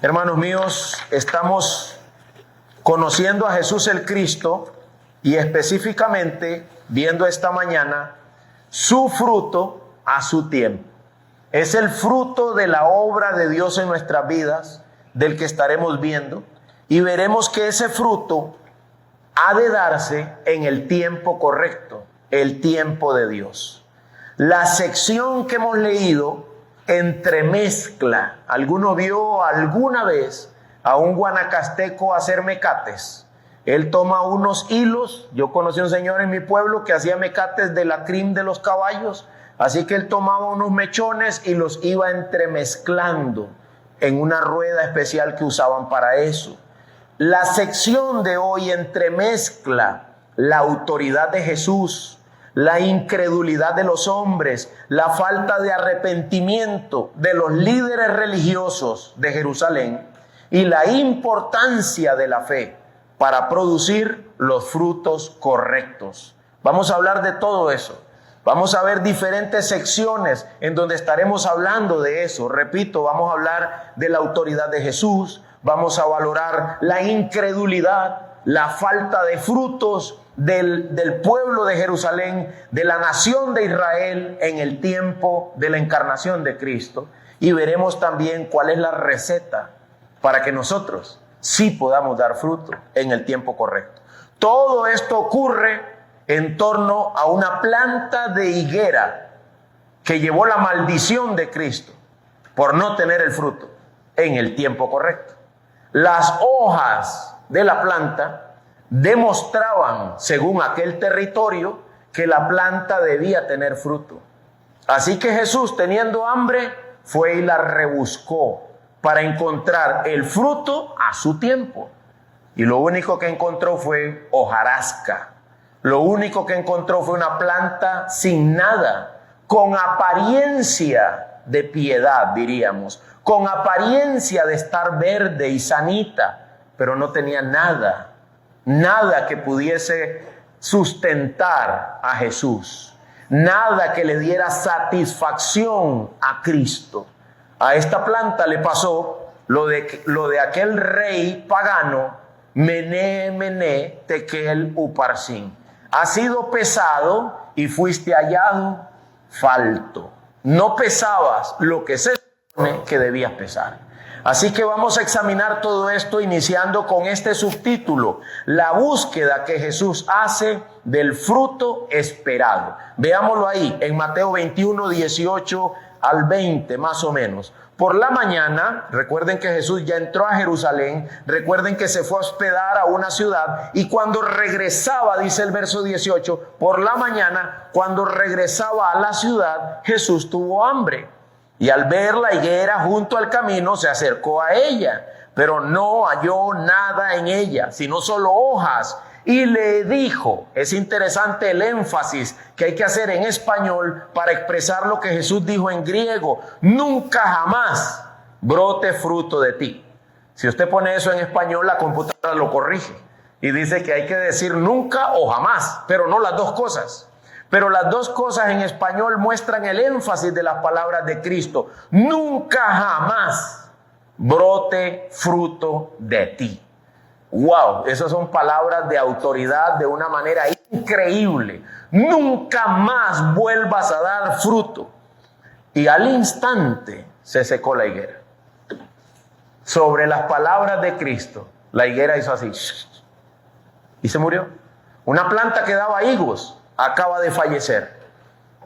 Hermanos míos, estamos conociendo a Jesús el Cristo y específicamente viendo esta mañana su fruto a su tiempo. Es el fruto de la obra de Dios en nuestras vidas, del que estaremos viendo, y veremos que ese fruto ha de darse en el tiempo correcto, el tiempo de Dios. La sección que hemos leído entremezcla. ¿Alguno vio alguna vez a un guanacasteco hacer mecates? Él toma unos hilos. Yo conocí a un señor en mi pueblo que hacía mecates de la crin de los caballos. Así que él tomaba unos mechones y los iba entremezclando en una rueda especial que usaban para eso. La sección de hoy entremezcla la autoridad de Jesús, la incredulidad de los hombres, la falta de arrepentimiento de los líderes religiosos de Jerusalén y la importancia de la fe para producir los frutos correctos. Vamos a hablar de todo eso. Vamos a ver diferentes secciones en donde estaremos hablando de eso. Repito, vamos a hablar de la autoridad de Jesús, vamos a valorar la incredulidad, la falta de frutos del pueblo de Jerusalén, de la nación de Israel en el tiempo de la encarnación de Cristo. Y veremos también cuál es la receta para que nosotros sí podamos dar fruto en el tiempo correcto. Todo esto ocurre en torno a una planta de higuera que llevó la maldición de Cristo por no tener el fruto en el tiempo correcto. Las hojas de la planta demostraban, según aquel territorio, que la planta debía tener fruto. Así que Jesús, teniendo hambre, fue y la rebuscó para encontrar el fruto a su tiempo. Y lo único que encontró fue hojarasca. Lo único que encontró fue una planta sin nada, con apariencia de piedad, diríamos, con apariencia de estar verde y sanita, pero no tenía nada que pudiese sustentar a Jesús, nada que le diera satisfacción a Cristo. A esta planta le pasó lo de aquel rey pagano, Mené, Tekel, Uparsin. Has sido pesado y fuiste hallado falto. No pesabas lo que se supone que debías pesar. Así que vamos a examinar todo esto iniciando con este subtítulo: la búsqueda que Jesús hace del fruto esperado. Veámoslo ahí en Mateo 21, 18 al 20 más o menos. Por la mañana, recuerden que Jesús ya entró a Jerusalén, recuerden que se fue a hospedar a una ciudad y cuando regresaba, dice el verso 18, por la mañana, cuando regresaba a la ciudad, Jesús tuvo hambre. Y al ver la higuera junto al camino, se acercó a ella, pero no halló nada en ella, sino solo hojas. Y le dijo, es interesante el énfasis que hay que hacer en español para expresar lo que Jesús dijo en griego: nunca jamás brote fruto de ti. Si usted pone eso en español, la computadora lo corrige y dice que hay que decir nunca o jamás, pero no las dos cosas. Pero las dos cosas en español muestran el énfasis de las palabras de Cristo: nunca jamás brote fruto de ti. ¡Wow! Esas son palabras de autoridad de una manera increíble. Nunca más vuelvas a dar fruto. Y al instante se secó la higuera. Sobre las palabras de Cristo, la higuera hizo así y se murió. Una planta que daba higos acaba de fallecer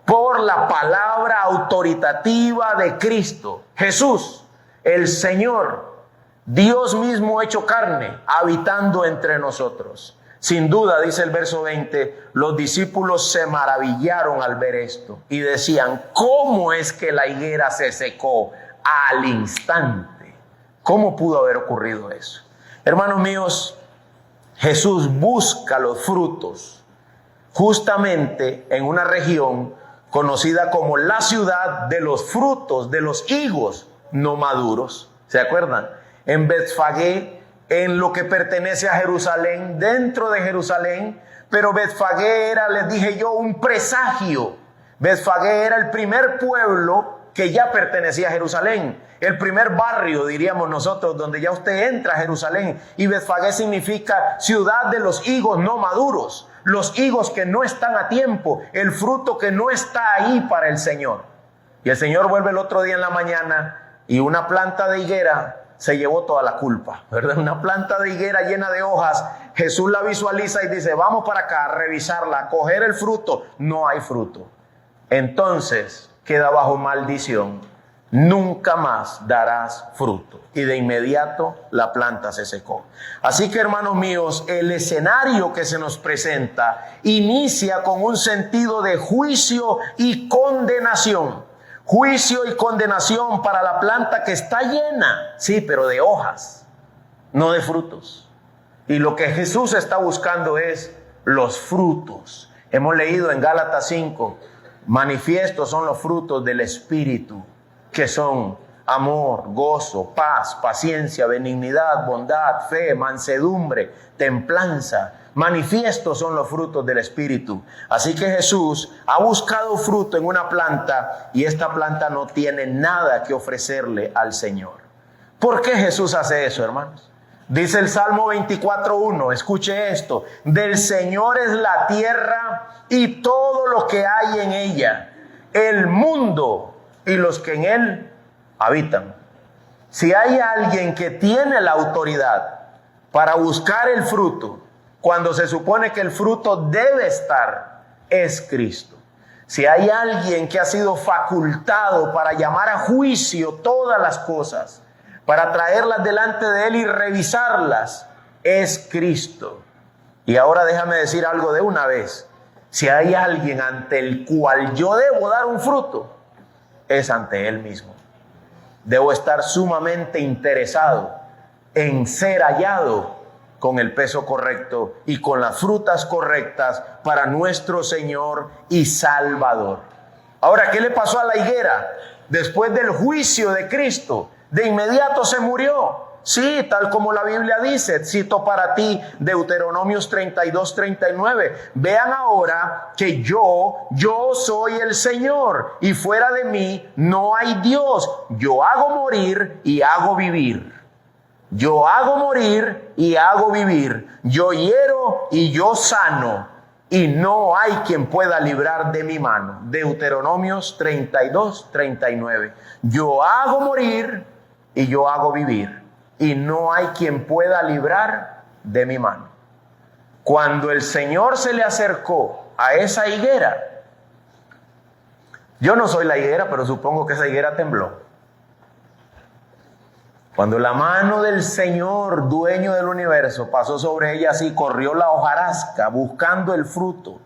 por la palabra autoritativa de Cristo. Jesús, el Señor, Dios mismo hecho carne, habitando entre nosotros. Sin duda, dice el verso 20, los discípulos se maravillaron al ver esto y decían: ¿cómo es que la higuera se secó al instante? ¿Cómo pudo haber ocurrido eso? Hermanos míos, Jesús busca los frutos justamente en una región conocida como la ciudad de los frutos, de los higos no maduros. ¿Se acuerdan? En Betfagé, en lo que pertenece a Jerusalén, dentro de Jerusalén, pero Betfagé era, les dije yo, un presagio. Betfagé era el primer pueblo que ya pertenecía a Jerusalén. El primer barrio, diríamos nosotros, donde ya usted entra a Jerusalén. Y Betfagé significa ciudad de los higos no maduros, los higos que no están a tiempo, el fruto que no está ahí para el Señor. Y el Señor vuelve el otro día en la mañana y una planta de higuera se llevó toda la culpa, ¿verdad? Una planta de higuera llena de hojas. Jesús la visualiza y dice, vamos para acá a revisarla, a coger el fruto. No hay fruto. Entonces queda bajo maldición. Nunca más darás fruto. Y de inmediato la planta se secó. Así que, hermanos míos, el escenario que se nos presenta inicia con un sentido de juicio y condenación. Juicio y condenación para la planta que está llena, sí, pero de hojas, no de frutos. Y lo que Jesús está buscando es los frutos. Hemos leído en Gálatas 5, manifiestos son los frutos del Espíritu, que son amor, gozo, paz, paciencia, benignidad, bondad, fe, mansedumbre, templanza. Manifiestos son los frutos del Espíritu. Así que Jesús ha buscado fruto en una planta y esta planta no tiene nada que ofrecerle al Señor. ¿Por qué Jesús hace eso, hermanos? Dice el Salmo 24:1, escuche esto: del Señor es la tierra y todo lo que hay en ella, el mundo y los que en él habitan. Si hay alguien que tiene la autoridad para buscar el fruto, cuando se supone que el fruto debe estar, es Cristo. Si hay alguien que ha sido facultado para llamar a juicio todas las cosas, para traerlas delante de Él y revisarlas, es Cristo. Y ahora déjame decir algo de una vez. Si hay alguien ante el cual yo debo dar un fruto, es ante Él mismo. Debo estar sumamente interesado en ser hallado con el peso correcto y con las frutas correctas para nuestro Señor y Salvador. Ahora, ¿qué le pasó a la higuera? Después del juicio de Cristo, de inmediato se murió. Sí, tal como la Biblia dice, cito para ti Deuteronomios 32:39. Vean ahora que yo soy el Señor y fuera de mí no hay Dios. Yo hago morir y hago vivir. Yo hago morir y hago vivir. Yo hiero y yo sano. Y no hay quien pueda librar de mi mano. Deuteronomios 32:39. Yo hago morir y yo hago vivir. Y no hay quien pueda librar de mi mano. Cuando el Señor se le acercó a esa higuera, yo no soy la higuera, pero supongo que esa higuera tembló. Cuando la mano del Señor, dueño del universo, pasó sobre ella así, corrió la hojarasca buscando el fruto,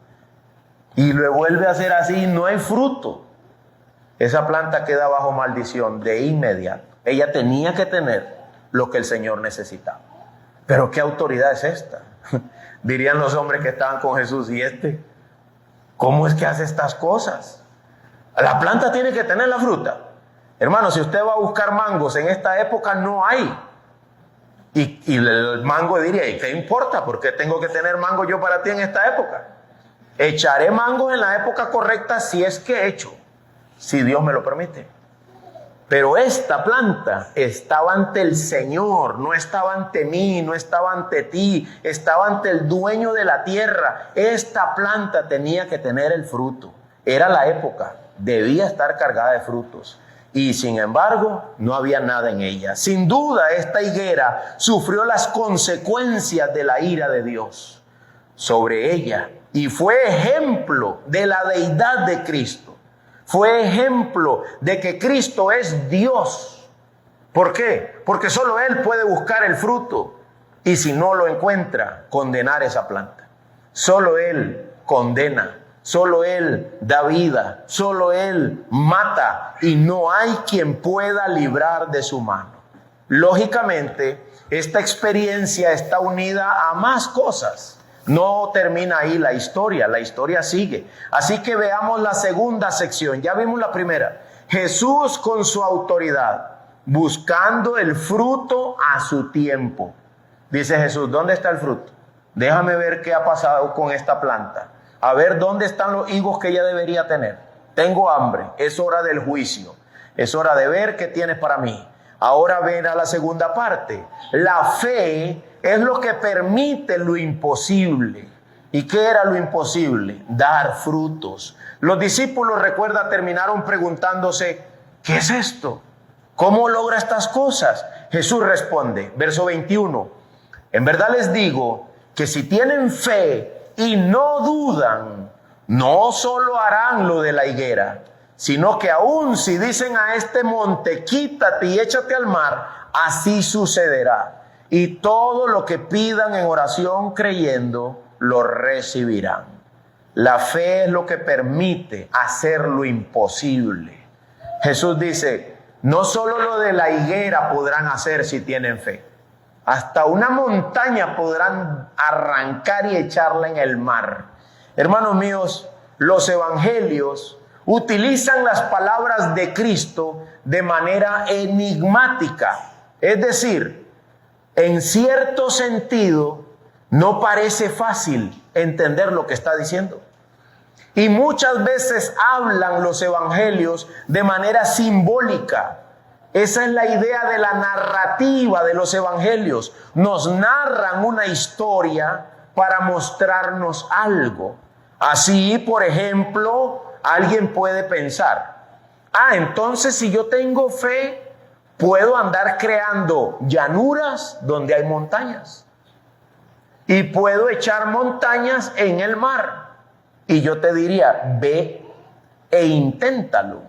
y le vuelve a hacer así, no hay fruto. Esa planta queda bajo maldición de inmediato. Ella tenía que tener lo que el Señor necesitaba. Pero ¿qué autoridad es esta? Dirían los hombres que estaban con Jesús, ¿y cómo es que hace estas cosas? La planta tiene que tener la fruta. Hermano, si usted va a buscar mangos en esta época, no hay. Y el mango diría, ¿y qué importa? ¿Por qué tengo que tener mango yo para ti en esta época? Echaré mangos en la época correcta si es que echo, si Dios me lo permite. Pero esta planta estaba ante el Señor, no estaba ante mí, no estaba ante ti, estaba ante el dueño de la tierra. Esta planta tenía que tener el fruto. Era la época, debía estar cargada de frutos. Y sin embargo, no había nada en ella. Sin duda, esta higuera sufrió las consecuencias de la ira de Dios sobre ella. Y fue ejemplo de la deidad de Cristo. Fue ejemplo de que Cristo es Dios. ¿Por qué? Porque solo Él puede buscar el fruto. Y si no lo encuentra, condenar esa planta. Solo Él condena. Solo Él da vida. Solo Él mata. Y no hay quien pueda librar de su mano. Lógicamente, esta experiencia está unida a más cosas. No termina ahí la historia sigue. Así que veamos la segunda sección. Ya vimos la primera. Jesús con su autoridad, buscando el fruto a su tiempo. Dice Jesús, ¿dónde está el fruto? Déjame ver qué ha pasado con esta planta. A ver dónde están los higos que ella debería tener. Tengo hambre, es hora del juicio. Es hora de ver qué tienes para mí. Ahora ven a la segunda parte. La fe es lo que permite lo imposible. ¿Y qué era lo imposible? Dar frutos. Los discípulos, recuerda, terminaron preguntándose, ¿qué es esto? ¿Cómo logra estas cosas? Jesús responde, verso 21, en verdad les digo que si tienen fe y no dudan, no solo harán lo de la higuera, sino que aun si dicen a este monte, quítate y échate al mar, así sucederá. Y todo lo que pidan en oración creyendo, lo recibirán. La fe es lo que permite hacer lo imposible. Jesús dice, no solo lo de la higuera podrán hacer si tienen fe. Hasta una montaña podrán arrancar y echarla en el mar. Hermanos míos, los evangelios utilizan las palabras de Cristo de manera enigmática. Es decir, en cierto sentido, no parece fácil entender lo que está diciendo. Y muchas veces hablan los evangelios de manera simbólica. Esa es la idea de la narrativa de los evangelios. Nos narran una historia para mostrarnos algo. Así, por ejemplo, alguien puede pensar, entonces si yo tengo fe, puedo andar creando llanuras donde hay montañas. Y puedo echar montañas en el mar. Y yo te diría, ve e inténtalo.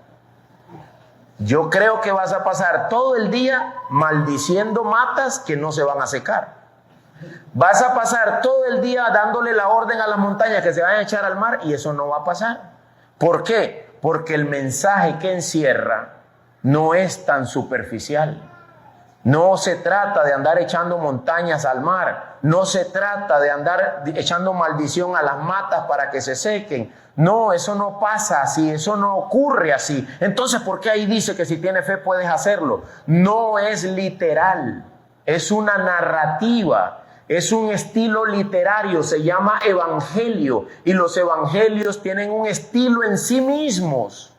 Yo creo que vas a pasar todo el día maldiciendo matas que no se van a secar. Vas a pasar todo el día dándole la orden a las montañas que se vayan a echar al mar y eso no va a pasar. ¿Por qué? Porque el mensaje que encierra no es tan superficial. No se trata de andar echando montañas al mar. No se trata de andar echando maldición a las matas para que se sequen. No, eso no pasa así, eso no ocurre así. Entonces, ¿por qué ahí dice que si tienes fe puedes hacerlo? No es literal, es una narrativa, es un estilo literario, se llama evangelio. Y los evangelios tienen un estilo en sí mismos.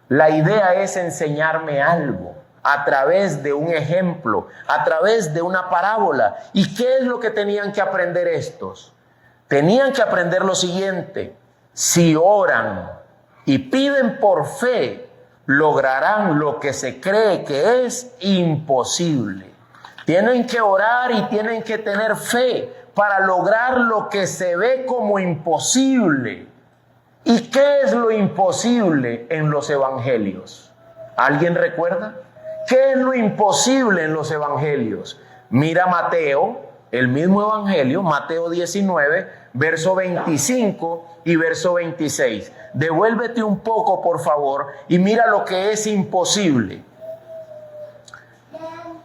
La idea es enseñarme algo a través de un ejemplo, a través de una parábola. ¿Y qué es lo que tenían que aprender estos? Tenían que aprender lo siguiente: si oran y piden por fe, lograrán lo que se cree que es imposible. Tienen que orar y tienen que tener fe para lograr lo que se ve como imposible. ¿Y qué es lo imposible en los evangelios? ¿Alguien recuerda? ¿Qué es lo imposible en los evangelios? Mira Mateo, el mismo evangelio, Mateo 19, verso 25 y verso 26. Devuélvete un poco, por favor, y mira lo que es imposible.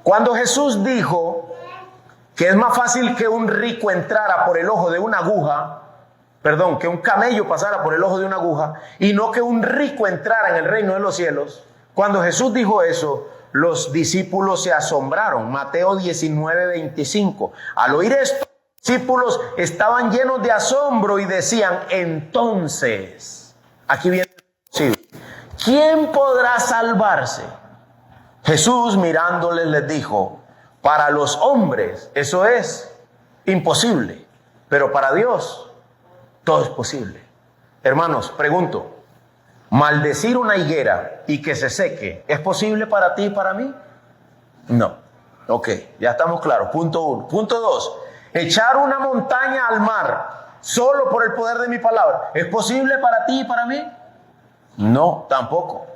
Cuando Jesús dijo que es más fácil que un rico entrara por el ojo de una aguja, que un camello pasara por el ojo de una aguja, y no que un rico entrara en el reino de los cielos. Cuando Jesús dijo eso, los discípulos se asombraron. Mateo 19, 25. Al oír esto, los discípulos estaban llenos de asombro y decían, entonces, aquí viene el imposible, ¿quién podrá salvarse? Jesús mirándoles les dijo, para los hombres eso es imposible, pero para Dios todo es posible. Hermanos, pregunto, ¿maldecir una higuera y que se seque es posible para ti y para mí? No. Ok, ya estamos claros. Punto 1. Punto 2. Echar una montaña al mar solo por el poder de mi palabra, ¿es posible para ti y para mí? No, tampoco.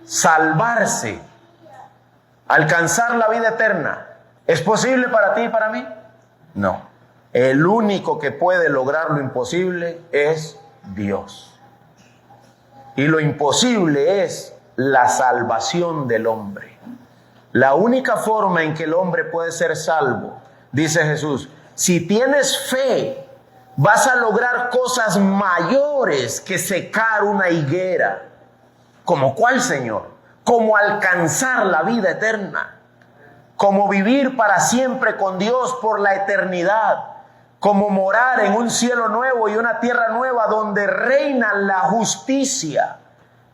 Salvarse, alcanzar la vida eterna, ¿es posible para ti y para mí? No. El único que puede lograr lo imposible es Dios. Y lo imposible es la salvación del hombre. La única forma en que el hombre puede ser salvo, dice Jesús, si tienes fe, vas a lograr cosas mayores que secar una higuera. ¿Como cuál, Señor? Como alcanzar la vida eterna, como vivir para siempre con Dios por la eternidad, como morar en un cielo nuevo y una tierra nueva donde reina la justicia.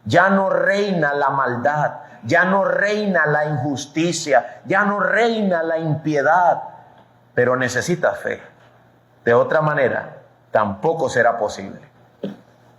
Ya no reina la maldad, ya no reina la injusticia, ya no reina la impiedad, pero necesitas fe. De otra manera, tampoco será posible.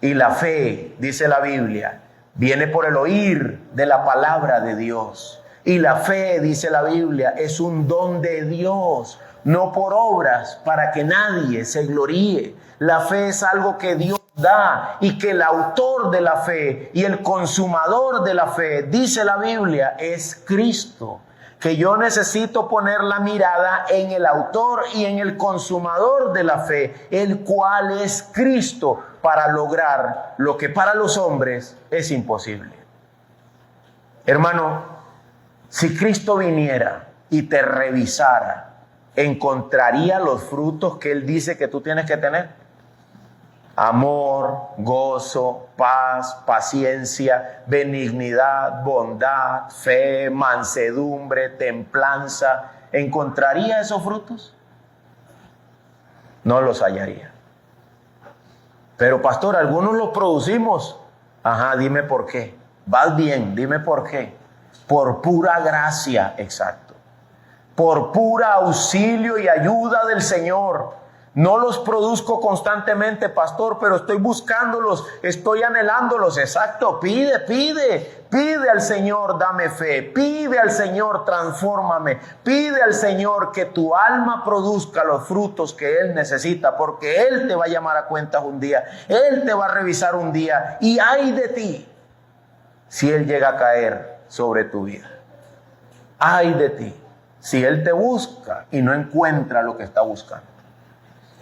Y la fe, dice la Biblia, viene por el oír de la palabra de Dios. Y la fe, dice la Biblia, es un don de Dios, no por obras para que nadie se gloríe. La fe es algo que Dios da y que el autor de la fe y el consumador de la fe, dice la Biblia, es Cristo. Que yo necesito poner la mirada en el autor y en el consumador de la fe, el cual es Cristo, para lograr lo que para los hombres es imposible. Hermano, si Cristo viniera y te revisara, ¿encontraría los frutos que Él dice que tú tienes que tener? Amor, gozo, paz, paciencia, benignidad, bondad, fe, mansedumbre, templanza. ¿Encontraría esos frutos? No los hallaría. Pero pastor, algunos los producimos. Ajá, dime por qué. Vas bien, dime por qué. Por pura gracia, exacto. Por pura auxilio y ayuda del Señor. No los produzco constantemente, pastor, pero estoy buscándolos, estoy anhelándolos. Exacto, pide al Señor, dame fe. Pide al Señor, transfórmame. Pide al Señor que tu alma produzca los frutos que Él necesita, porque Él te va a llamar a cuentas un día. Él te va a revisar un día. Y ay de ti si Él llega a caer sobre tu vida. Ay de ti si Él te busca y no encuentra lo que está buscando.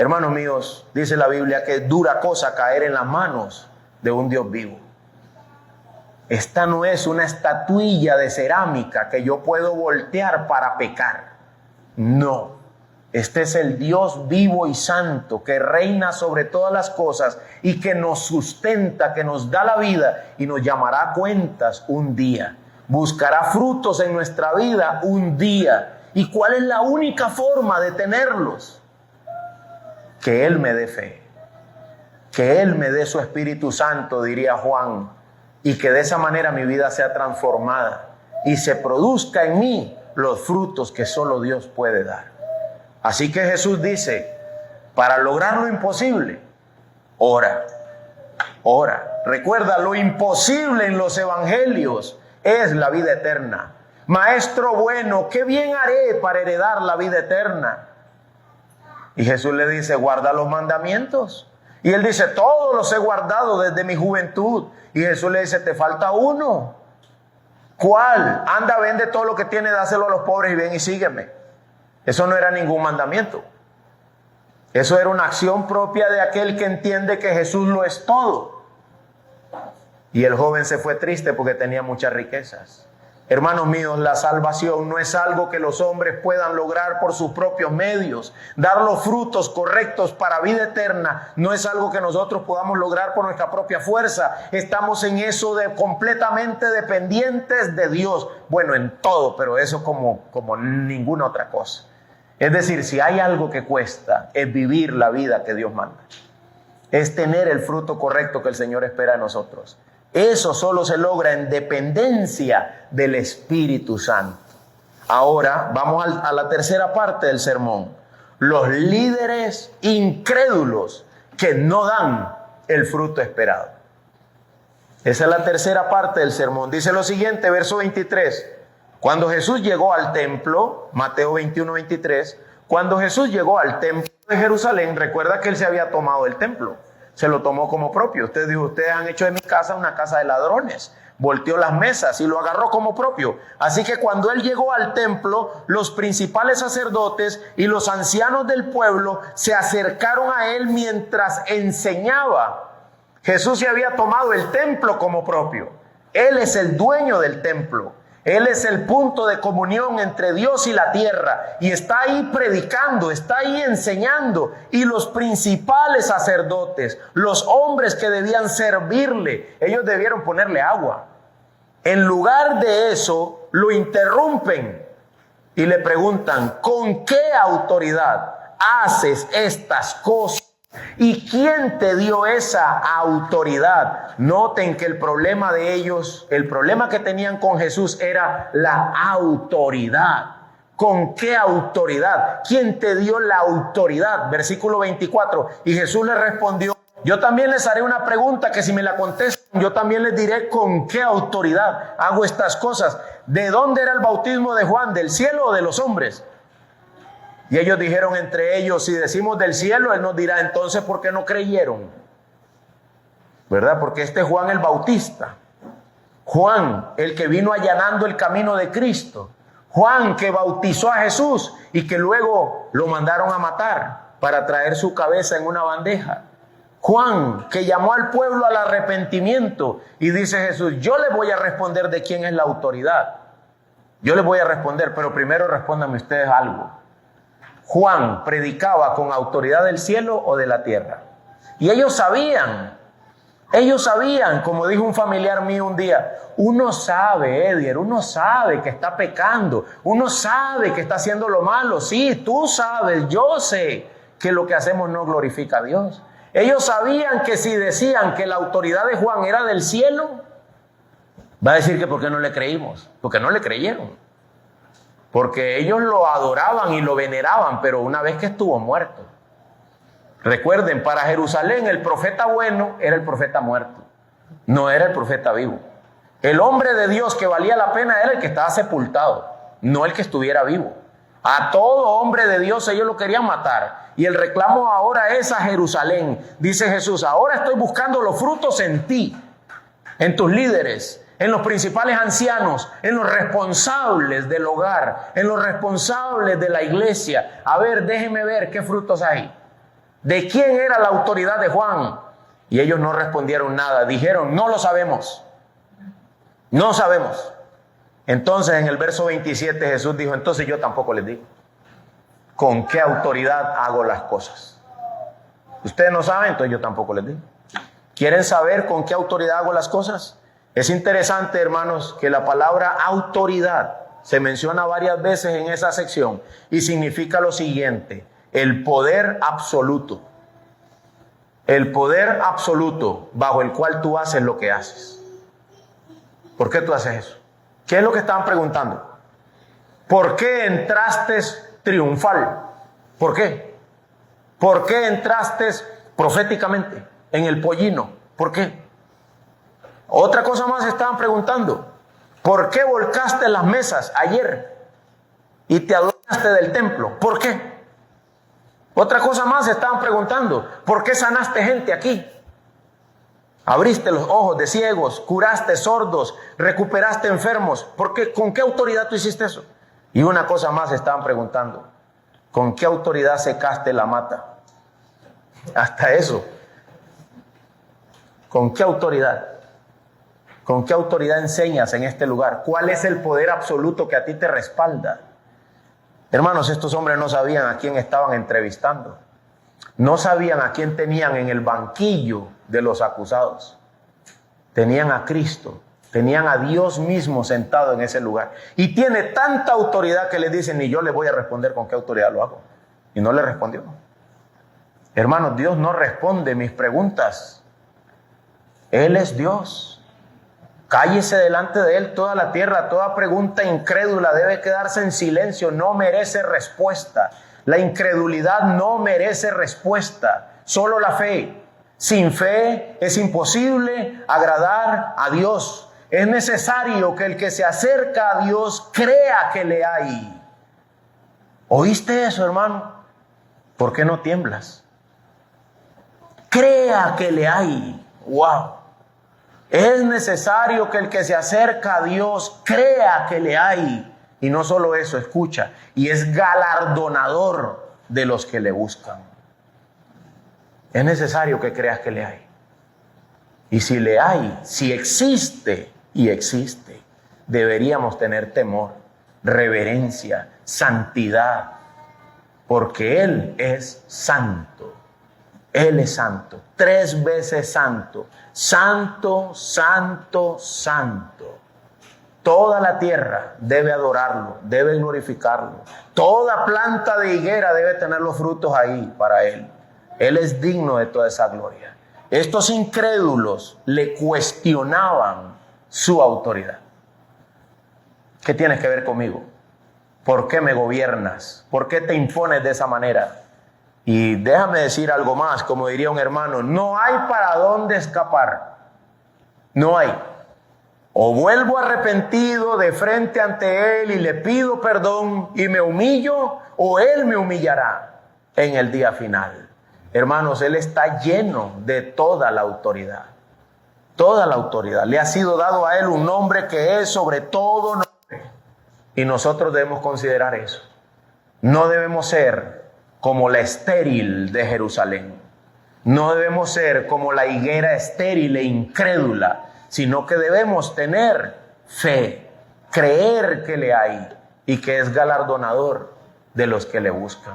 Hermanos míos, dice la Biblia que es dura cosa caer en las manos de un Dios vivo. Esta no es una estatuilla de cerámica que yo puedo voltear para pecar. No, este es el Dios vivo y santo que reina sobre todas las cosas y que nos sustenta, que nos da la vida y nos llamará a cuentas un día. Buscará frutos en nuestra vida un día. ¿Y cuál es la única forma de tenerlos? Que Él me dé fe, que Él me dé su Espíritu Santo, diría Juan, y que de esa manera mi vida sea transformada y se produzca en mí los frutos que solo Dios puede dar. Así que Jesús dice, para lograr lo imposible, ora. Recuerda, lo imposible en los evangelios es la vida eterna. Maestro bueno, ¿qué bien haré para heredar la vida eterna? Y Jesús le dice, guarda los mandamientos. Y él dice, todos los he guardado desde mi juventud. Y Jesús le dice, te falta uno. ¿Cuál? Anda, vende todo lo que tienes, dáselo a los pobres y ven y sígueme. Eso no era ningún mandamiento. Eso era una acción propia de aquel que entiende que Jesús lo es todo. Y el joven se fue triste porque tenía muchas riquezas. Hermanos míos, la salvación no es algo que los hombres puedan lograr por sus propios medios. Dar los frutos correctos para vida eterna no es algo que nosotros podamos lograr por nuestra propia fuerza. Estamos en eso de completamente dependientes de Dios. Bueno, en todo, pero eso como ninguna otra cosa. Es decir, si hay algo que cuesta, es vivir la vida que Dios manda. Es tener el fruto correcto que el Señor espera de nosotros. Eso solo se logra en dependencia del Espíritu Santo. Ahora vamos a la tercera parte del sermón. Los líderes incrédulos que no dan el fruto esperado. Esa es la tercera parte del sermón. Dice lo siguiente, verso 23. Cuando Jesús llegó al templo, Mateo 21, 23, cuando Jesús llegó al templo de Jerusalén, recuerda que Él se había tomado el templo. Se lo tomó como propio. Usted dijo, ustedes han hecho de mi casa una casa de ladrones. Volteó las mesas y lo agarró como propio. Así que cuando Él llegó al templo, los principales sacerdotes y los ancianos del pueblo se acercaron a Él mientras enseñaba. Jesús se había tomado el templo como propio. Él es el dueño del templo. Él es el punto de comunión entre Dios y la tierra. Y está ahí predicando, está ahí enseñando. Y los principales sacerdotes, los hombres que debían servirle, ellos debieron ponerle agua. En lugar de eso, lo interrumpen y le preguntan, ¿con qué autoridad haces estas cosas? ¿Y quién te dio esa autoridad? Noten que el problema de ellos, el problema que tenían con Jesús era la autoridad. ¿Con qué autoridad? ¿Quién te dio la autoridad? Versículo 24. Y Jesús le respondió: yo también les haré una pregunta que si me la contestan, yo también les diré con qué autoridad hago estas cosas. ¿De dónde era el bautismo de Juan? ¿Del cielo o de los hombres? Y ellos dijeron entre ellos: si decimos del cielo, él nos dirá, entonces ¿por qué no creyeron? ¿Verdad? Porque este Juan el Bautista, Juan el que vino allanando el camino de Cristo, Juan que bautizó a Jesús y que luego lo mandaron a matar para traer su cabeza en una bandeja. Juan que llamó al pueblo al arrepentimiento, y dice Jesús: yo les voy a responder de quién es la autoridad. Yo les voy a responder, pero primero respóndanme ustedes algo. ¿Juan predicaba con autoridad del cielo o de la tierra? Y ellos sabían, como dijo un familiar mío un día: uno sabe, Edier, uno sabe que está pecando, uno sabe que está haciendo lo malo. Sí, tú sabes, yo sé que lo que hacemos no glorifica a Dios. Ellos sabían que si decían que la autoridad de Juan era del cielo, va a decir que ¿por qué no le creímos? Porque no le creyeron. Porque ellos lo adoraban y lo veneraban, pero una vez que estuvo muerto. Recuerden, para Jerusalén el profeta bueno era el profeta muerto, no era el profeta vivo. El hombre de Dios que valía la pena era el que estaba sepultado, no el que estuviera vivo. A todo hombre de Dios ellos lo querían matar. Y el reclamo ahora es a Jerusalén. Dice Jesús: ahora estoy buscando los frutos en ti, en tus líderes, en los principales ancianos, en los responsables del hogar, en los responsables de la iglesia. A ver, déjeme ver qué frutos hay. ¿De quién era la autoridad de Juan? Y ellos no respondieron nada. Dijeron: no lo sabemos. No sabemos. Entonces en el verso 27 Jesús dijo: entonces yo tampoco les digo con qué autoridad hago las cosas. Ustedes no saben, entonces yo tampoco les digo. ¿Quieren saber con qué autoridad hago las cosas? Es interesante, hermanos, que la palabra autoridad se menciona varias veces en esa sección y significa lo siguiente: el poder absoluto. El poder absoluto bajo el cual tú haces lo que haces. ¿Por qué tú haces eso? ¿Qué es lo que estaban preguntando? ¿Por qué entraste triunfal? ¿Por qué? ¿Por qué entraste proféticamente en el pollino? ¿Por qué? Otra cosa más estaban preguntando: ¿por qué volcaste las mesas ayer y te adueñaste del templo? ¿Por qué? Otra cosa más estaban preguntando: ¿por qué sanaste gente aquí? Abriste los ojos de ciegos, curaste sordos, recuperaste enfermos. ¿Por qué? ¿Con qué autoridad tú hiciste eso? Y una cosa más estaban preguntando: ¿con qué autoridad secaste la mata? Hasta eso. ¿Con qué autoridad? ¿Con qué autoridad enseñas en este lugar? ¿Cuál es el poder absoluto que a ti te respalda? Hermanos, estos hombres no sabían a quién estaban entrevistando. No sabían a quién tenían en el banquillo de los acusados. Tenían a Cristo, tenían a Dios mismo sentado en ese lugar. Y tiene tanta autoridad que le dicen: ni yo le voy a responder con qué autoridad lo hago. Y no le respondió. Hermanos, Dios no responde mis preguntas. Él es Dios. Cállese delante de Él toda la tierra. Toda pregunta incrédula debe quedarse en silencio. No merece respuesta. La incredulidad no merece respuesta. Solo la fe. Sin fe es imposible agradar a Dios. Es necesario que el que se acerca a Dios crea que le hay. ¿Oíste eso, hermano? ¿Por qué no tiemblas? Crea que le hay. ¡Wow! Es necesario que el que se acerca a Dios crea que le hay. Y no solo eso, escucha, y es galardonador de los que le buscan. Es necesario que creas que le hay. Y si le hay, si existe, y existe, deberíamos tener temor, reverencia, santidad, porque Él es santo. Él es santo, 3 veces santo. Santo, santo, santo. Toda la tierra debe adorarlo, debe glorificarlo. Toda planta de higuera debe tener los frutos ahí para Él. Él es digno de toda esa gloria. Estos incrédulos le cuestionaban su autoridad. ¿Qué tienes que ver conmigo? ¿Por qué me gobiernas? ¿Por qué te impones de esa manera? Y déjame decir algo más, como diría un hermano, no hay para dónde escapar. No hay. O vuelvo arrepentido de frente ante Él y le pido perdón y me humillo, o Él me humillará en el día final. Hermanos, Él está lleno de toda la autoridad. Toda la autoridad. Le ha sido dado a Él un nombre que es sobre todo nombre. Y nosotros debemos considerar eso. No debemos ser como la estéril de Jerusalén. No debemos ser como la higuera estéril e incrédula, sino que debemos tener fe, creer que le hay y que es galardonador de los que le buscan.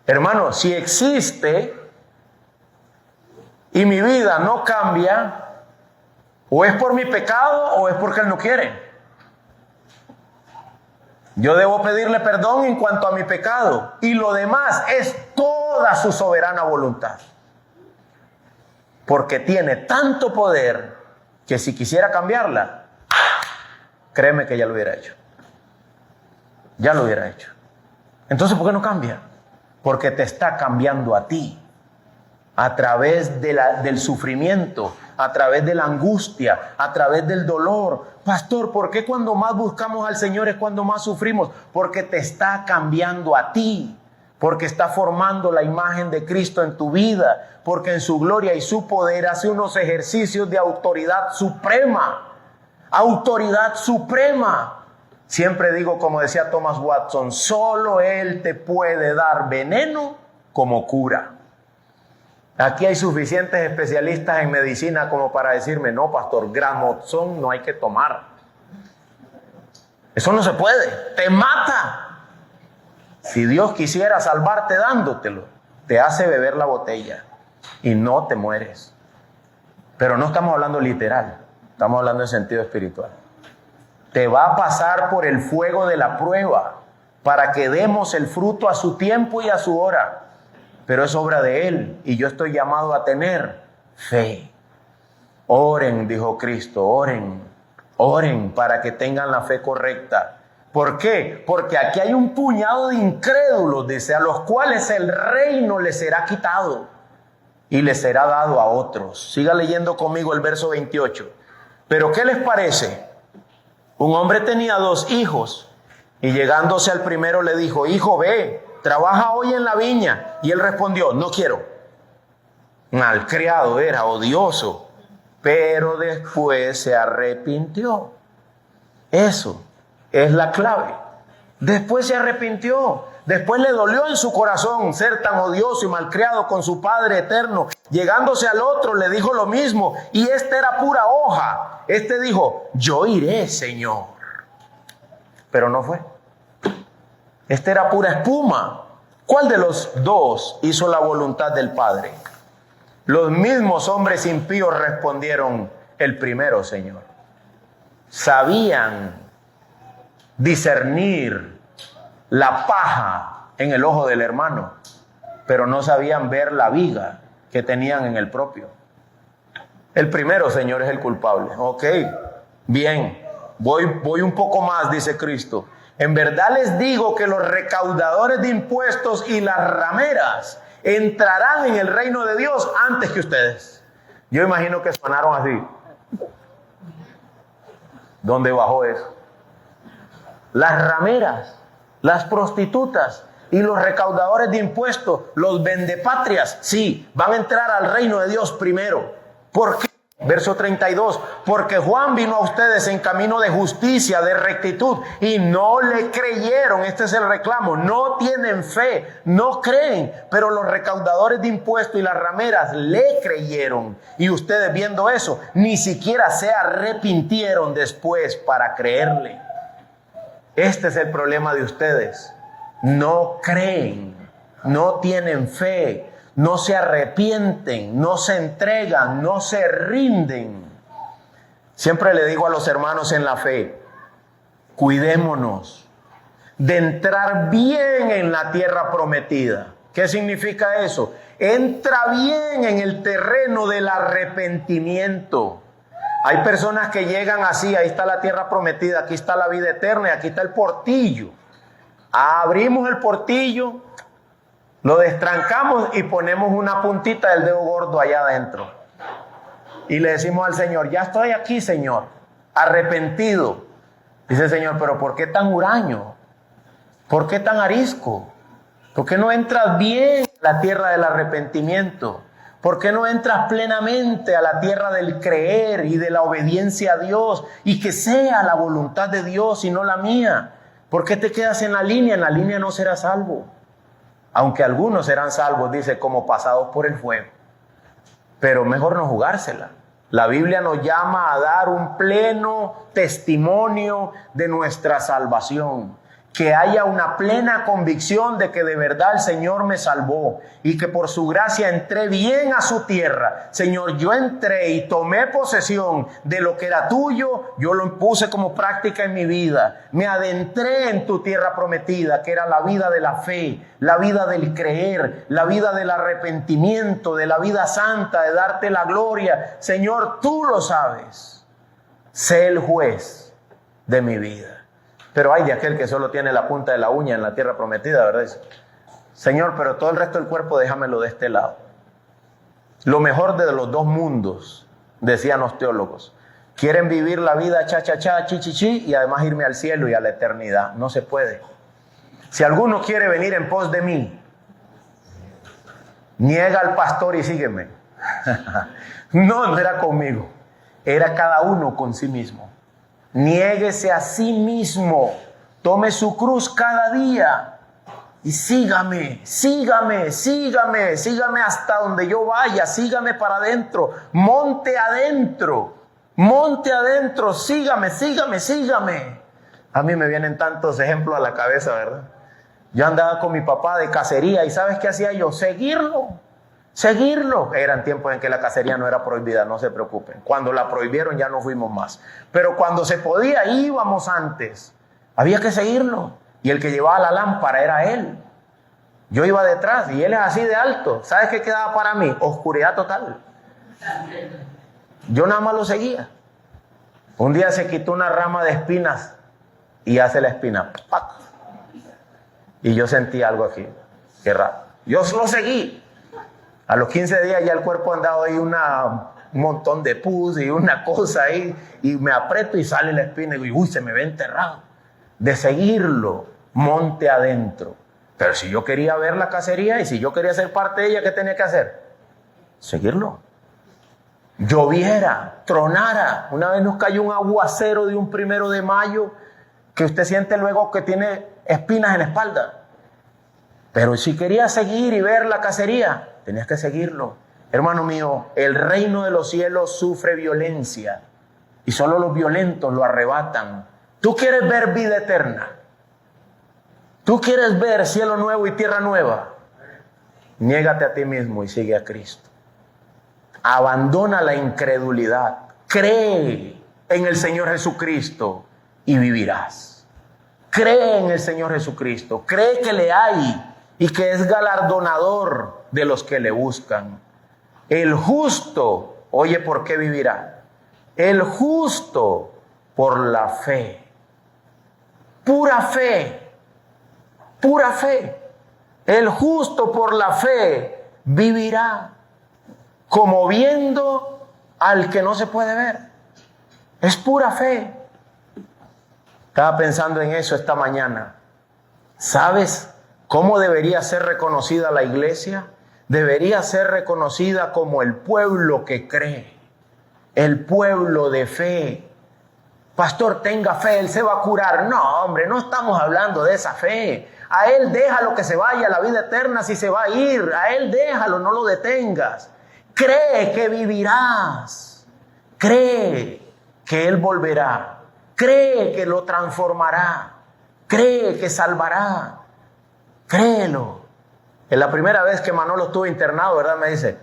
Hermanos, si existe y mi vida no cambia, o es por mi pecado o es porque Él no quiere. Yo debo pedirle perdón en cuanto a mi pecado y lo demás es toda su soberana voluntad. Porque tiene tanto poder que si quisiera cambiarla, créeme que ya lo hubiera hecho. Ya lo hubiera hecho. Entonces, ¿por qué no cambia? Porque te está cambiando a ti. A través del sufrimiento, a través de la angustia, a través del dolor. Pastor, ¿por qué cuando más buscamos al Señor es cuando más sufrimos? Porque te está cambiando a ti. Porque está formando la imagen de Cristo en tu vida. Porque en su gloria y su poder hace unos ejercicios de autoridad suprema. Autoridad suprema. Siempre digo, como decía Thomas Watson, solo Él te puede dar veneno como cura. Aquí hay suficientes especialistas en medicina como para decirme, no, pastor, Gramoxón no hay que tomar. Eso no se puede, te mata. Si Dios quisiera salvarte dándotelo, te hace beber la botella y no te mueres. Pero no estamos hablando literal, estamos hablando en sentido espiritual. Te va a pasar por el fuego de la prueba para que demos el fruto a su tiempo y a su hora. Pero es obra de Él y yo estoy llamado a tener fe. Oren, dijo Cristo, oren, oren para que tengan la fe correcta. ¿Por qué? Porque aquí hay un puñado de incrédulos, dice, a los cuales el reino les será quitado y les será dado a otros. Siga leyendo conmigo el verso 28. Pero ¿qué les parece? Un hombre tenía 2 hijos y llegándose al primero le dijo, hijo, ve, trabaja hoy en la viña. Y él respondió, no quiero. Malcriado era, odioso, pero después se arrepintió. Eso es la clave. Después se arrepintió. Después le dolió en su corazón ser tan odioso y malcriado con su Padre eterno. Llegándose al otro le dijo lo mismo. Y este era pura hoja. Este dijo, yo iré, Señor. Pero no fue. Este era pura espuma. ¿Cuál de los 2 hizo la voluntad del Padre? Los mismos hombres impíos respondieron, el primero, Señor. Sabían discernir la paja en el ojo del hermano, pero no sabían ver la viga que tenían en el propio. El primero, Señor, es el culpable. Ok, bien, voy un poco más, dice Cristo. En verdad les digo que los recaudadores de impuestos y las rameras entrarán en el reino de Dios antes que ustedes. Yo imagino que sonaron así. ¿Dónde bajó eso? Las rameras, las prostitutas y los recaudadores de impuestos, los vendepatrias, sí, van a entrar al reino de Dios primero. ¿Por qué? Verso 32, porque Juan vino a ustedes en camino de justicia, de rectitud, y no le creyeron. Este es el reclamo, no tienen fe, no creen, pero los recaudadores de impuestos y las rameras le creyeron. Y ustedes viendo eso, ni siquiera se arrepintieron después para creerle. Este es el problema de ustedes, no creen, no tienen fe. No se arrepienten, no se entregan, no se rinden. Siempre le digo a los hermanos en la fe, cuidémonos de entrar bien en la tierra prometida. ¿Qué significa eso? entra bien en el terreno del arrepentimiento. Hay personas que llegan así, ahí está la tierra prometida, aquí está la vida eterna y aquí está el portillo. Abrimos el portillo, lo destrancamos y ponemos una puntita del dedo gordo allá adentro. Y le decimos al Señor, ya estoy aquí, Señor, arrepentido. Dice el Señor, pero ¿por qué tan huraño? ¿Por qué tan arisco? ¿Por qué no entras bien a la tierra del arrepentimiento? ¿Por qué no entras plenamente a la tierra del creer y de la obediencia a Dios? Y que sea la voluntad de Dios y no la mía. ¿Por qué te quedas en la línea? En la línea no serás salvo. Aunque algunos serán salvos, dice, como pasados por el fuego. Pero mejor no jugársela. La Biblia nos llama a dar un pleno testimonio de nuestra salvación. Que haya una plena convicción de que de verdad el Señor me salvó y que por su gracia entré bien a su tierra. Señor, yo entré y tomé posesión de lo que era tuyo, yo lo puse como práctica en mi vida. Me adentré en tu tierra prometida, que era la vida de la fe, la vida del creer, la vida del arrepentimiento, de la vida santa, de darte la gloria. Señor, tú lo sabes. Sé el juez de mi vida. Pero hay de aquel que solo tiene la punta de la uña en la tierra prometida, ¿verdad? Dice, Señor, pero todo el resto del cuerpo déjamelo de este lado. Lo mejor de los dos mundos, decían los teólogos. Quieren vivir la vida cha-cha-cha, chi-chi-chi y además irme al cielo y a la eternidad. No se puede. Si alguno quiere venir en pos de mí, niega al pastor y sígueme. No era conmigo. Era cada uno con sí mismo. Niéguese a sí mismo, tome su cruz cada día y sígame, sígame, sígame, sígame hasta donde yo vaya, sígame para adentro, monte adentro, sígame, sígame, sígame. A mí me vienen tantos ejemplos a la cabeza, ¿verdad? Yo andaba con mi papá de cacería y ¿sabes qué hacía yo? Seguirlo. Eran tiempos en que la cacería no era prohibida, no se preocupen. Cuando la prohibieron ya no fuimos más. Pero cuando se podía íbamos antes. Había que seguirlo. Y el que llevaba la lámpara era él. Yo iba detrás y él es así de alto. ¿Sabes qué quedaba para mí? Oscuridad total. Yo nada más lo seguía. Un día se quitó una rama de espinas y hace la espina. ¡Pac! Y yo sentí algo aquí. Qué raro. Yo lo seguí. A los 15 días ya el cuerpo andaba ahí un montón de pus y una cosa ahí. Y me aprieto y sale la espina y digo, uy, se me ve enterrado. De seguirlo, monte adentro. Pero si yo quería ver la cacería y si yo quería ser parte de ella, ¿qué tenía que hacer? Seguirlo. Lloviera, tronara. Una vez nos cayó un aguacero de un 1 de mayo que usted siente luego que tiene espinas en la espalda. Pero si quería seguir y ver la cacería, tenías que seguirlo. Hermano mío, el reino de los cielos sufre violencia y solo los violentos lo arrebatan. ¿Tú quieres ver vida eterna? ¿Tú quieres ver cielo nuevo y tierra nueva? Niégate a ti mismo y sigue a Cristo. Abandona la incredulidad. Cree en el Señor Jesucristo y vivirás. Cree en el Señor Jesucristo. Cree que le hay y que es galardonador de los que le buscan. El justo, oye, ¿por qué vivirá? El justo por la fe. Pura fe. Pura fe. El justo por la fe vivirá como viendo al que no se puede ver. Es pura fe. Estaba pensando en eso esta mañana. ¿Sabes cómo debería ser reconocida la iglesia? Debería ser reconocida como el pueblo que cree, el pueblo de fe. Pastor, tenga fe, Él se va a curar. No, hombre, no estamos hablando de esa fe. A Él déjalo que se vaya a la vida eterna si se va a ir. A Él déjalo, no lo detengas. Cree que vivirás. Cree que Él volverá. Cree que lo transformará. Cree que salvará. Créelo. Es la primera vez que Manolo estuvo internado, ¿verdad? Me dice,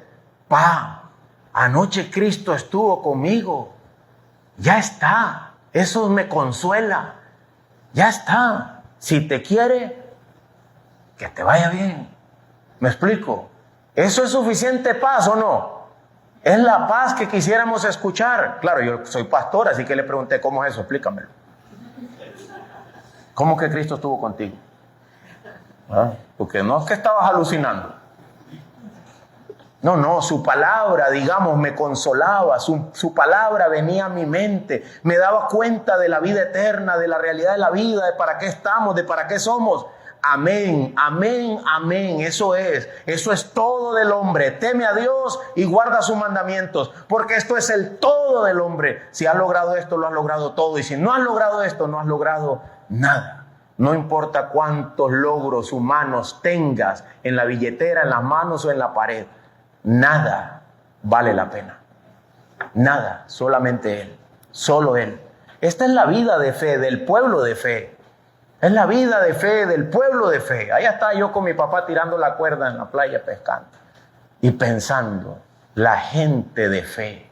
anoche Cristo estuvo conmigo. Ya está. Eso me consuela. Ya está. Si te quiere, que te vaya bien. ¿Me explico? ¿Eso es suficiente paz o no? Es la paz que quisiéramos escuchar. Claro, yo soy pastor, así que le pregunté, ¿cómo es eso? Explícamelo. ¿Cómo que Cristo estuvo contigo? ¿Ah? Porque no es que estabas alucinando. No, su palabra, digamos, me consolaba, su palabra venía a mi mente, me daba cuenta de la vida eterna, de la realidad de la vida, de para qué estamos, de para qué somos. Amén, amén, amén, eso es todo del hombre. Teme a Dios y guarda sus mandamientos, porque esto es el todo del hombre. Si has logrado esto, lo has logrado todo, y si no has logrado esto, no has logrado nada. No importa cuántos logros humanos tengas en la billetera, en las manos o en la pared, nada vale la pena. Nada, solamente Él, solo Él. Esta es la vida de fe del pueblo de fe. Es la vida de fe del pueblo de fe. Allá estaba yo con mi papá tirando la cuerda en la playa pescando y pensando, la gente de fe,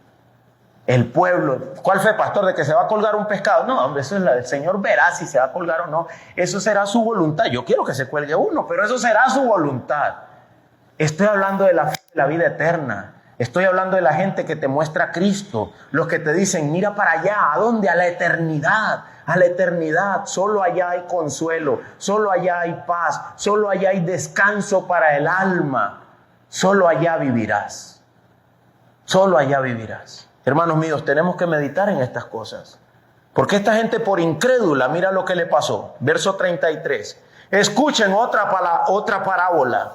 el pueblo. ¿Cuál fue, pastor, de que se va a colgar un pescado? No, hombre, eso es el Señor verá si se va a colgar o no. Eso será su voluntad. Yo quiero que se cuelgue uno, pero eso será su voluntad. Estoy hablando de la fe, de la vida eterna. Estoy hablando de la gente que te muestra a Cristo. Los que te dicen, mira para allá. ¿A dónde? A la eternidad. A la eternidad. Solo allá hay consuelo. Solo allá hay paz. Solo allá hay descanso para el alma. Solo allá vivirás. Solo allá vivirás. Hermanos míos, tenemos que meditar en estas cosas. Porque esta gente por incrédula, mira lo que le pasó. Verso 33. Escuchen otra parábola.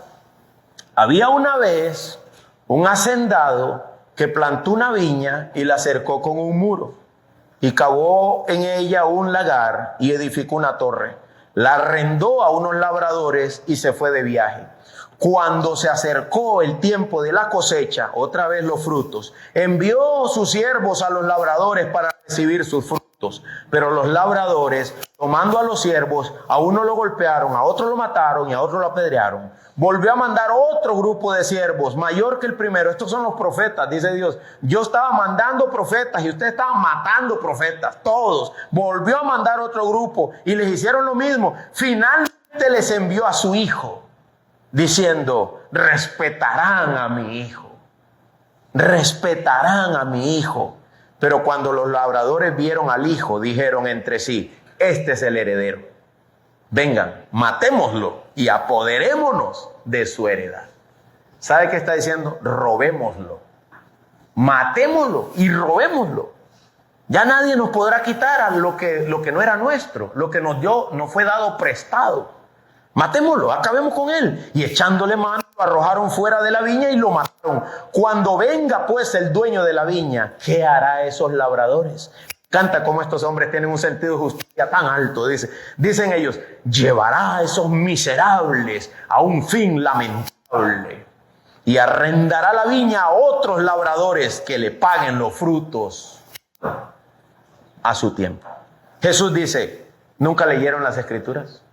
Había una vez un hacendado que plantó una viña y la cercó con un muro y cavó en ella un lagar y edificó una torre. La arrendó a unos labradores y se fue de viaje. Cuando se acercó el tiempo de la cosecha, otra vez los frutos, envió sus siervos a los labradores para recibir sus frutos. Pero los labradores, tomando a los siervos, a uno lo golpearon, a otro lo mataron y a otro lo apedrearon. Volvió a mandar otro grupo de siervos, mayor que el primero. Estos son los profetas, dice Dios. Yo estaba mandando profetas y ustedes estaban matando profetas, todos. Volvió a mandar otro grupo y les hicieron lo mismo. Finalmente les envió a su hijo, diciendo, respetarán a mi hijo. Respetarán a mi hijo. Pero cuando los labradores vieron al hijo, dijeron entre sí, este es el heredero. Vengan, matémoslo y apoderémonos de su heredad. ¿Sabe qué está diciendo? Robémoslo. Matémoslo y robémoslo. Ya nadie nos podrá quitar a lo que no era nuestro, lo que nos fue dado prestado. Matémoslo, acabemos con él. Y echándole mano, lo arrojaron fuera de la viña y lo mataron. Cuando venga pues el dueño de la viña, ¿qué hará a esos labradores? Canta cómo estos hombres tienen un sentido de justicia tan alto. Dicen ellos, llevará a esos miserables a un fin lamentable y arrendará la viña a otros labradores que le paguen los frutos a su tiempo. Jesús dice, ¿nunca leyeron las Escrituras?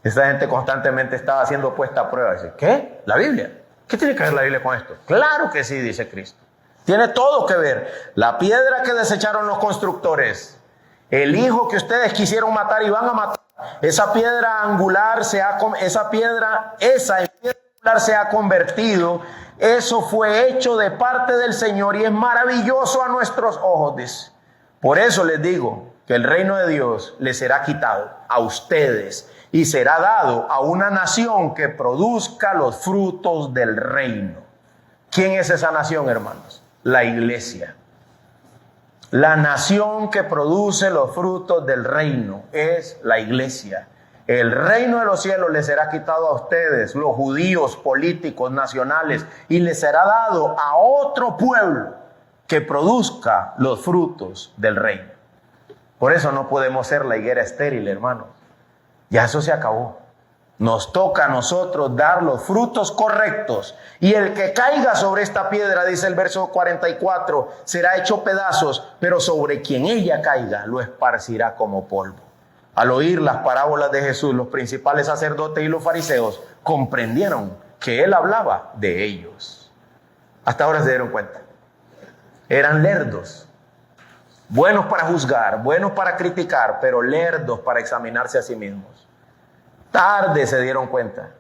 Esta gente constantemente estaba siendo puesta a prueba. Dice, ¿qué? ¿La Biblia? ¿Qué tiene que ver la Biblia con esto? Claro que sí, dice Cristo. Tiene todo que ver. La piedra que desecharon los constructores, el hijo que ustedes quisieron matar y van a matar, esa piedra angular se ha convertido. Eso fue hecho de parte del Señor y es maravilloso a nuestros ojos, dice. Por eso les digo que el reino de Dios les será quitado a ustedes y será dado a una nación que produzca los frutos del reino. ¿Quién es esa nación, hermanos? La iglesia. La nación que produce los frutos del reino es la iglesia. El reino de los cielos les será quitado a ustedes, los judíos políticos nacionales, y les será dado a otro pueblo que produzca los frutos del reino. Por eso no podemos ser la higuera estéril, hermanos. Ya eso se acabó. Nos toca a nosotros dar los frutos correctos. Y el que caiga sobre esta piedra, dice el verso 44, será hecho pedazos, pero sobre quien ella caiga lo esparcirá como polvo. Al oír las parábolas de Jesús, los principales sacerdotes y los fariseos comprendieron que él hablaba de ellos. Hasta ahora se dieron cuenta. Eran lerdos. Buenos para juzgar, buenos para criticar, pero lerdos para examinarse a sí mismos. Tarde se dieron cuenta.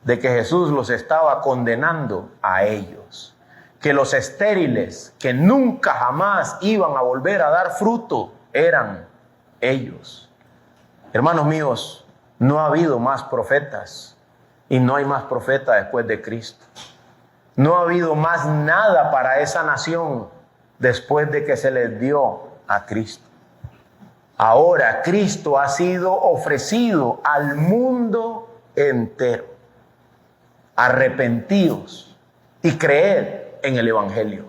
de que Jesús los estaba condenando a ellos, que los estériles, que nunca jamás iban a volver a dar fruto, eran ellos. Hermanos míos, no ha habido más profetas y no hay más profeta después de Cristo. No ha habido más nada para esa nación después de que se les dio a Cristo. Ahora Cristo ha sido ofrecido al mundo entero. Arrepentíos y creed en el Evangelio.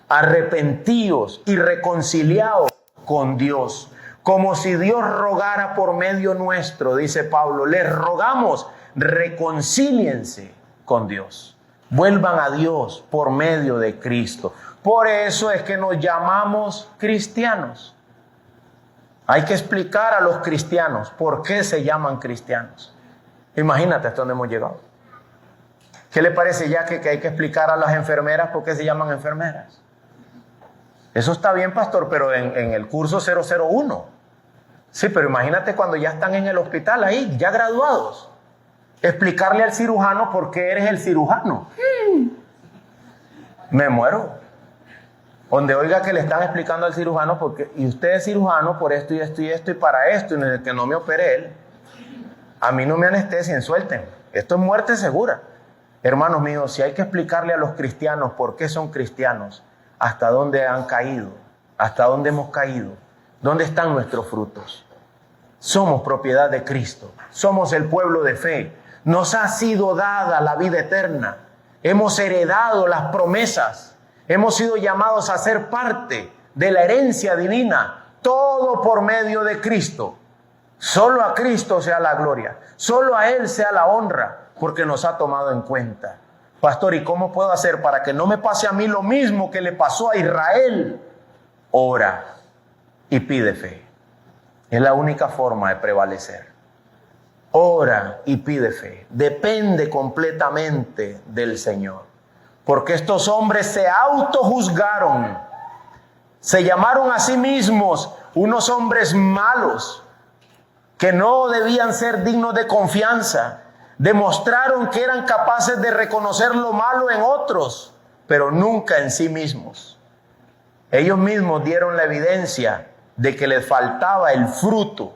Arrepentíos y reconciliaos con Dios, como si Dios rogara por medio nuestro, dice Pablo. Les rogamos, reconcíliense con Dios. Vuelvan a Dios por medio de Cristo. Por eso es que nos llamamos cristianos. Hay que explicar a los cristianos por qué se llaman cristianos. Imagínate hasta dónde hemos llegado. ¿Qué le parece ya que hay que explicar a las enfermeras por qué se llaman enfermeras? Eso está bien, pastor, pero en el curso 001. Sí, pero imagínate cuando ya están en el hospital ahí, ya graduados. Explicarle al cirujano por qué eres el cirujano. Me muero. Donde oiga que le están explicando al cirujano, porque, y usted es cirujano por esto y esto y esto y para esto, y en el que no me opere él. A mí no me anestesien, suelten. Esto es muerte segura. Hermanos míos, si hay que explicarle a los cristianos por qué son cristianos, hasta dónde han caído, hasta dónde hemos caído, dónde están nuestros frutos. Somos propiedad de Cristo, somos el pueblo de fe, nos ha sido dada la vida eterna, hemos heredado las promesas, hemos sido llamados a ser parte de la herencia divina, todo por medio de Cristo. Solo a Cristo sea la gloria, solo a Él sea la honra, porque nos ha tomado en cuenta. Pastor, ¿y cómo puedo hacer para que no me pase a mí lo mismo que le pasó a Israel? Ora y pide fe. Es la única forma de prevalecer. Ora y pide fe. Depende completamente del Señor. Porque estos hombres se autojuzgaron. Se llamaron a sí mismos unos hombres malos que no debían ser dignos de confianza. Demostraron que eran capaces de reconocer lo malo en otros, pero nunca en sí mismos. Ellos mismos dieron la evidencia de que les faltaba el fruto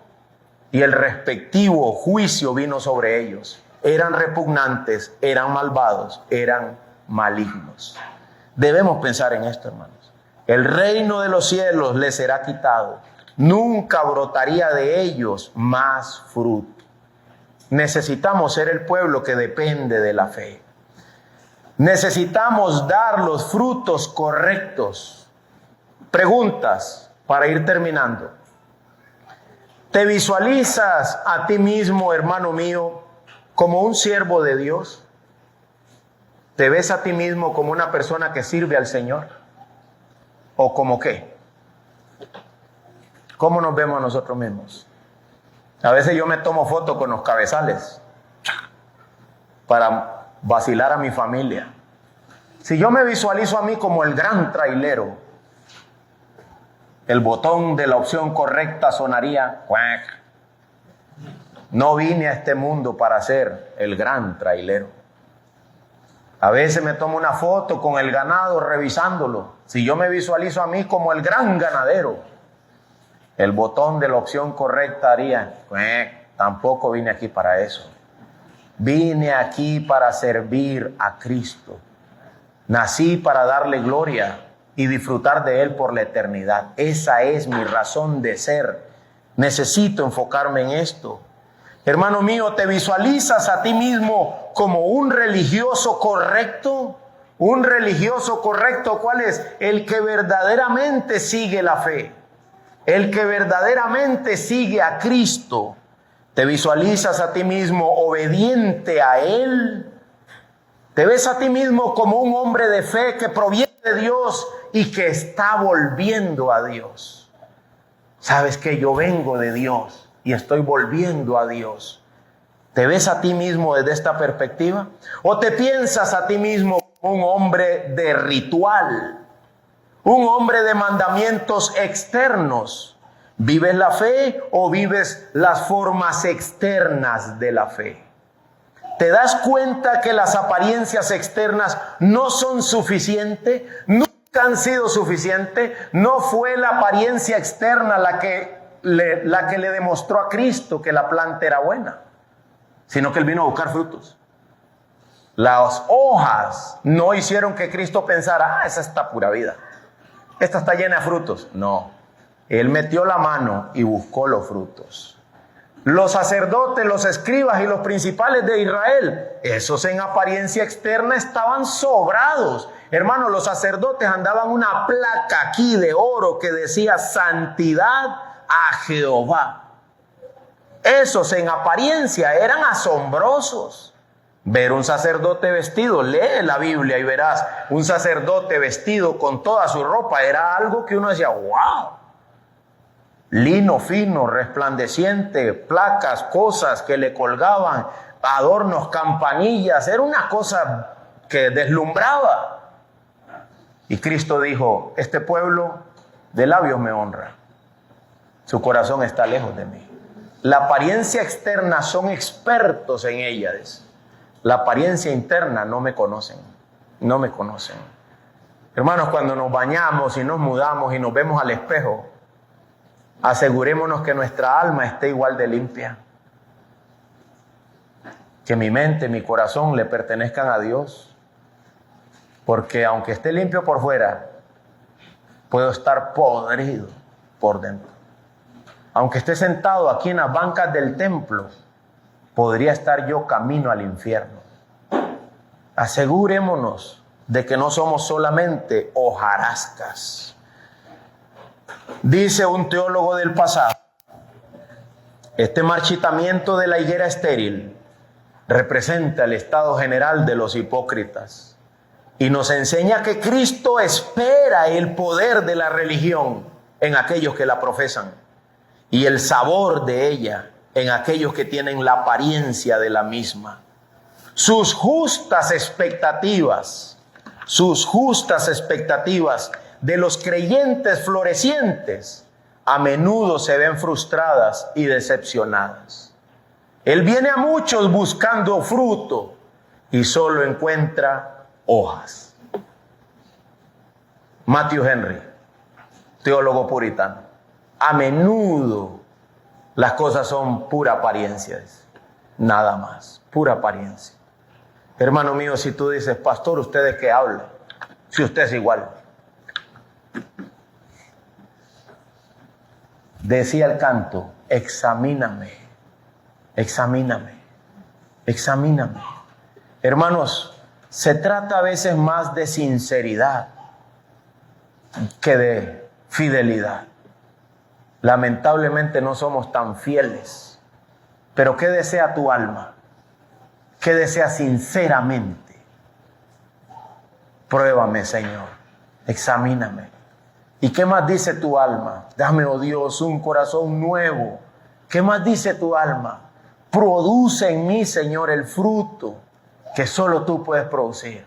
y el respectivo juicio vino sobre ellos. Eran repugnantes, eran malvados, eran malignos. Debemos pensar en esto, hermanos. El reino de los cielos les será quitado. Nunca brotaría de ellos más fruto. Necesitamos ser el pueblo que depende de la fe. Necesitamos dar los frutos correctos. Preguntas para ir terminando. ¿Te visualizas a ti mismo, hermano mío, como un siervo de Dios? ¿Te ves a ti mismo como una persona que sirve al Señor? ¿O como qué? ¿Cómo nos vemos a nosotros mismos? A veces yo me tomo foto con los cabezales para vacilar a mi familia. Si yo me visualizo a mí como el gran trailero, el botón de la opción correcta sonaría ¡cuac! No vine a este mundo para ser el gran trailero. A veces me tomo una foto con el ganado revisándolo. Si yo me visualizo a mí como el gran ganadero, el botón de la opción correcta haría, tampoco vine aquí para eso. Vine aquí para servir a Cristo. Nací para darle gloria y disfrutar de Él por la eternidad. Esa es mi razón de ser. Necesito enfocarme en esto. Hermano mío, ¿te visualizas a ti mismo como un religioso correcto? Un religioso correcto, ¿cuál es? El que verdaderamente sigue la fe. El que verdaderamente sigue a Cristo. ¿Te visualizas a ti mismo obediente a Él? ¿Te ves a ti mismo como un hombre de fe que proviene de Dios y que está volviendo a Dios? ¿Sabes que yo vengo de Dios y estoy volviendo a Dios? ¿Te ves a ti mismo desde esta perspectiva? ¿O te piensas a ti mismo como un hombre de ritual? Un hombre de mandamientos externos. ¿Vives la fe o vives las formas externas de la fe? ¿Te das cuenta que las apariencias externas no son suficientes? Nunca han sido suficientes. No fue la apariencia externa la que le demostró a Cristo que la planta era buena, sino que Él vino a buscar frutos. Las hojas no hicieron que Cristo pensara, esa está pura vida, esta está llena de frutos. No, Él metió la mano y buscó los frutos. Los sacerdotes, los escribas y los principales de Israel, esos en apariencia externa estaban sobrados. Hermanos, los sacerdotes andaban una placa aquí de oro que decía santidad a Jehová. Esos en apariencia eran asombrosos. Ver un sacerdote vestido, lee la Biblia y verás, un sacerdote vestido con toda su ropa era algo que uno decía, wow. Lino fino, resplandeciente, placas, cosas que le colgaban, adornos, campanillas, era una cosa que deslumbraba. Y Cristo dijo, este pueblo de labios me honra, su corazón está lejos de mí. La apariencia externa son expertos en ellas. La apariencia interna no me conocen, no me conocen. Hermanos, cuando nos bañamos y nos mudamos y nos vemos al espejo, asegurémonos que nuestra alma esté igual de limpia. Que mi mente, mi corazón le pertenezcan a Dios. Porque aunque esté limpio por fuera, puedo estar podrido por dentro. Aunque esté sentado aquí en las bancas del templo, podría estar yo camino al infierno. Asegurémonos de que no somos solamente hojarascas. Dice un teólogo del pasado, este marchitamiento de la higuera estéril representa el estado general de los hipócritas y nos enseña que Cristo espera el poder de la religión en aquellos que la profesan y el sabor de ella en aquellos que tienen la apariencia de la misma. Sus justas expectativas de los creyentes florecientes a menudo se ven frustradas y decepcionadas. Él viene a muchos buscando fruto y solo encuentra hojas. Matthew Henry, teólogo puritano. A menudo las cosas son pura apariencia, nada más, pura apariencia. Hermano mío, si tú dices, pastor, ¿usted de qué habla? Si usted es igual. Decía el canto, examíname, examíname, examíname. Hermanos, se trata a veces más de sinceridad que de fidelidad. Lamentablemente no somos tan fieles. Pero ¿qué desea tu alma? ¿Qué desea sinceramente? Pruébame, Señor. Examíname. ¿Y qué más dice tu alma? Dame, oh Dios, un corazón nuevo. ¿Qué más dice tu alma? Produce en mí, Señor, el fruto que solo tú puedes producir.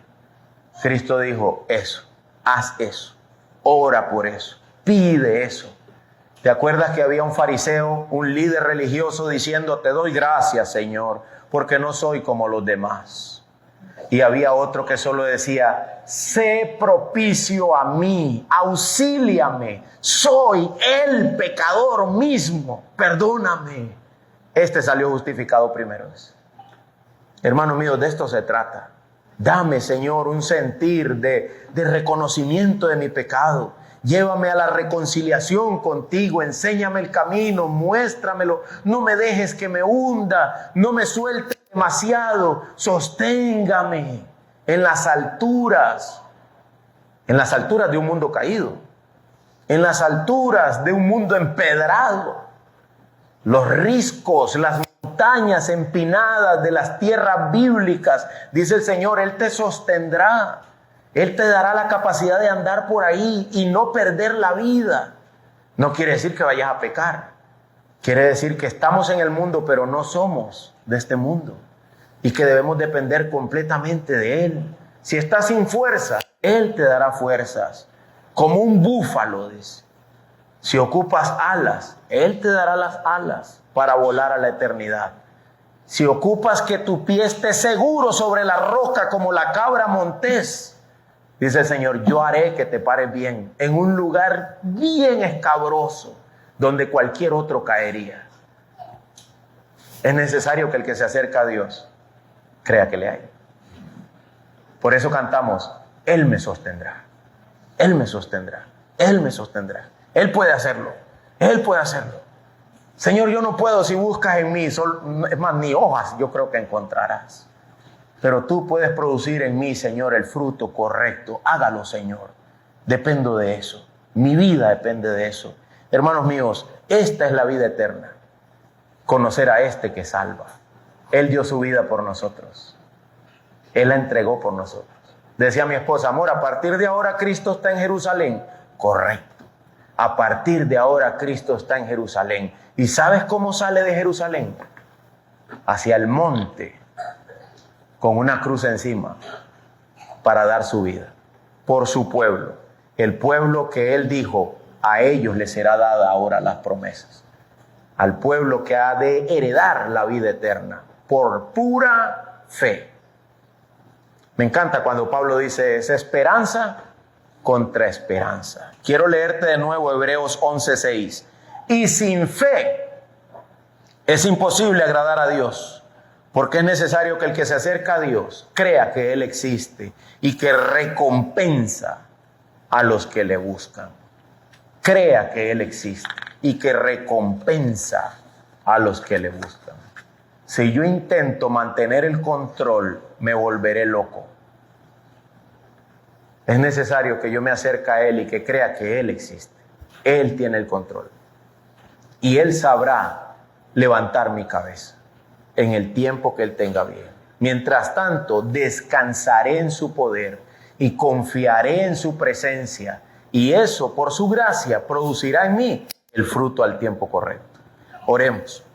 Cristo dijo, eso, haz eso, ora por eso, pide eso. ¿Te acuerdas que había un fariseo, un líder religioso diciendo, te doy gracias, Señor, porque no soy como los demás? Y había otro que solo decía, sé propicio a mí, auxíliame, soy el pecador mismo, perdóname. Este salió justificado primero. Hermano mío, de esto se trata. Dame, Señor, un sentir de reconocimiento de mi pecado. Llévame a la reconciliación contigo, enséñame el camino, muéstramelo, no me dejes que me hunda, no me suelte demasiado, sosténgame en las alturas de un mundo caído, en las alturas de un mundo empedrado, los riscos, las montañas empinadas de las tierras bíblicas, dice el Señor, Él te sostendrá. Él te dará la capacidad de andar por ahí y no perder la vida. No quiere decir que vayas a pecar. Quiere decir que estamos en el mundo, pero no somos de este mundo. Y que debemos depender completamente de Él. Si estás sin fuerza, Él te dará fuerzas. Como un búfalo, dice. Si ocupas alas, Él te dará las alas para volar a la eternidad. Si ocupas que tu pie esté seguro sobre la roca como la cabra montés, dice el Señor, yo haré que te pares bien en un lugar bien escabroso donde cualquier otro caería. Es necesario que el que se acerca a Dios crea que le hay. Por eso cantamos, Él me sostendrá, Él me sostendrá, Él me sostendrá. Él puede hacerlo, Él puede hacerlo. Señor, yo no puedo si buscas en mí, es más, ni hojas yo creo que encontrarás. Pero tú puedes producir en mí, Señor, el fruto correcto. Hágalo, Señor. Dependo de eso. Mi vida depende de eso. Hermanos míos, esta es la vida eterna. Conocer a este que salva. Él dio su vida por nosotros. Él la entregó por nosotros. Decía mi esposa, amor, a partir de ahora Cristo está en Jerusalén. Correcto. A partir de ahora Cristo está en Jerusalén. ¿Y sabes cómo sale de Jerusalén? Hacia el monte, con una cruz encima, para dar su vida por su pueblo. El pueblo que Él dijo, a ellos les será dada ahora las promesas. Al pueblo que ha de heredar la vida eterna por pura fe. Me encanta cuando Pablo dice, es esperanza contra esperanza. Quiero leerte de nuevo Hebreos 11:6. Y sin fe es imposible agradar a Dios, porque es necesario que el que se acerca a Dios crea que Él existe y que recompensa a los que le buscan. Crea que Él existe y que recompensa a los que le buscan. Si yo intento mantener el control, me volveré loco. Es necesario que yo me acerque a Él y que crea que Él existe. Él tiene el control. Y Él sabrá levantar mi cabeza en el tiempo que Él tenga bien. Mientras tanto, descansaré en su poder y confiaré en su presencia. Y eso, por su gracia, producirá en mí el fruto al tiempo correcto. Oremos.